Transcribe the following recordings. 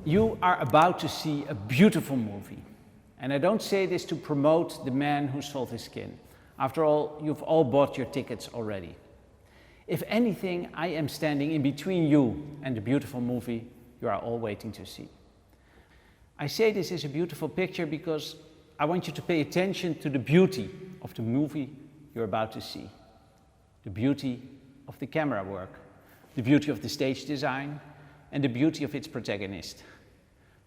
You are about to see a beautiful movie. And I don't say this to promote the man who sold his skin. After all, you've all bought your tickets already. If anything, I am standing in between you and the beautiful movie you are all waiting to see. I say this is a beautiful picture because I want you to pay attention to the beauty of the movie you're about to see. The beauty of the camera work, the beauty of the stage design, and the beauty of its protagonist.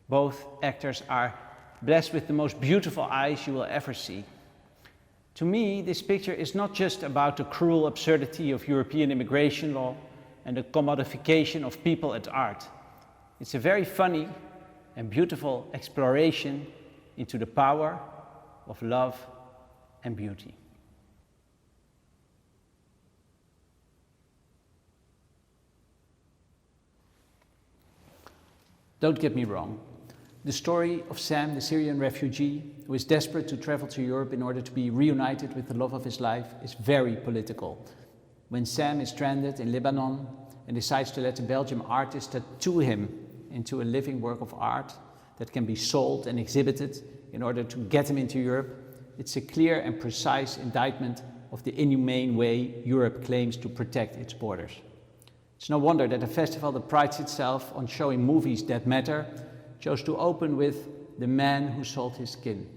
Both actors are blessed with the most beautiful eyes you will ever see. To me, this picture is not just about the cruel absurdity of European immigration law and the commodification of people and art. It's a very funny and beautiful exploration into the power of love and beauty. Don't get me wrong. The story of Sam, the Syrian refugee, who is desperate to travel to Europe in order to be reunited with the love of his life, is very political. When Sam is stranded in Lebanon and decides to let a Belgian artist tattoo him into a living work of art that can be sold and exhibited in order to get him into Europe, it's a clear and precise indictment of the inhumane way Europe claims to protect its borders. It's no wonder that a festival that prides itself on showing movies that matter chose to open with The Man Who Sold His Skin.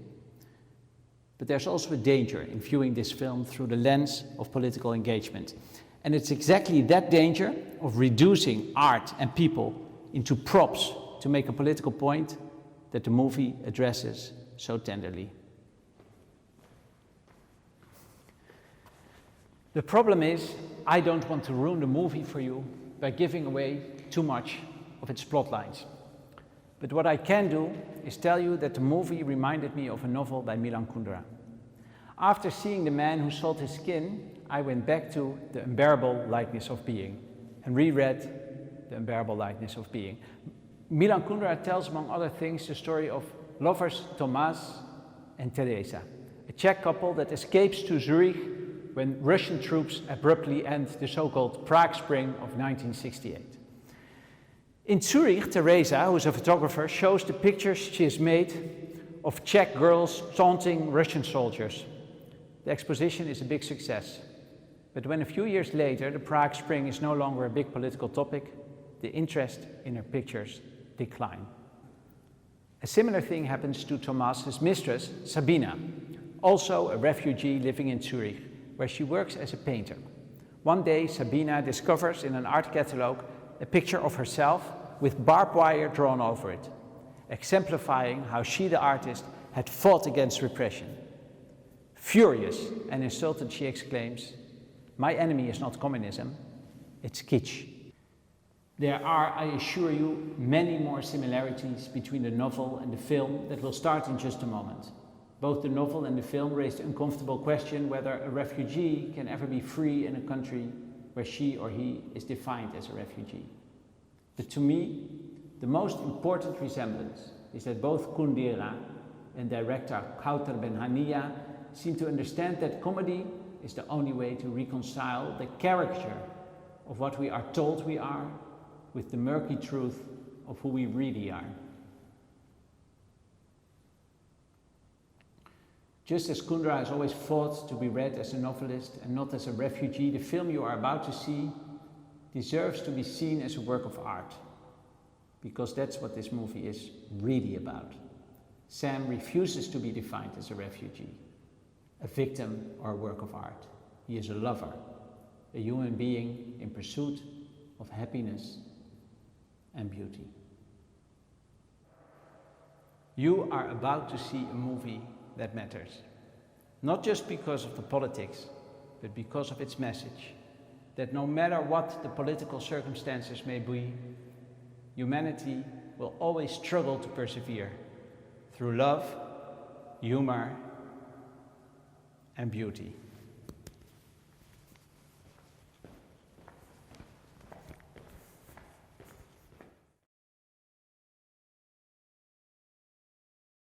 But there's also a danger in viewing this film through the lens of political engagement. And it's exactly that danger of reducing art and people into props to make a political point that the movie addresses so tenderly. The problem is, I don't want to ruin the movie for you by giving away too much of its plot lines. But what I can do is tell you that the movie reminded me of a novel by Milan Kundera. After seeing The Man Who Sold His Skin, I went back to The Unbearable Lightness of Being and reread The Unbearable Lightness of Being. Milan Kundera tells, among other things, the story of lovers Tomas and Teresa, a Czech couple that escapes to Zurich when Russian troops abruptly end the so-called Prague Spring of 1968. In Zurich, Teresa, who is a photographer, shows the pictures she has made of Czech girls taunting Russian soldiers. The exposition is a big success. But when a few years later the Prague Spring is no longer a big political topic, the interest in her pictures decline. A similar thing happens to Tomas's mistress, Sabina, also a refugee living in Zurich, where she works as a painter. One day, Sabina discovers in an art catalogue a picture of herself with barbed wire drawn over it, exemplifying how she, the artist, had fought against repression. Furious and insulted, she exclaims, "My enemy is not communism, it's kitsch." There are, I assure you, many more similarities between the novel and the film that will start in just a moment. Both the novel and the film raise the uncomfortable question whether a refugee can ever be free in a country where she or he is defined as a refugee. But to me, the most important resemblance is that both Kundera and director Kauter Ben-Hania seem to understand that comedy is the only way to reconcile the caricature of what we are told we are with the murky truth of who we really are. Just as Kundera has always fought to be read as a novelist and not as a refugee, the film you are about to see deserves to be seen as a work of art. Because that's what this movie is really about. Sam refuses to be defined as a refugee, a victim or a work of art. He is a lover, a human being in pursuit of happiness and beauty. You are about to see a movie that matters, not just because of the politics, but because of its message, that no matter what the political circumstances may be, humanity will always struggle to persevere through love, humor, and beauty.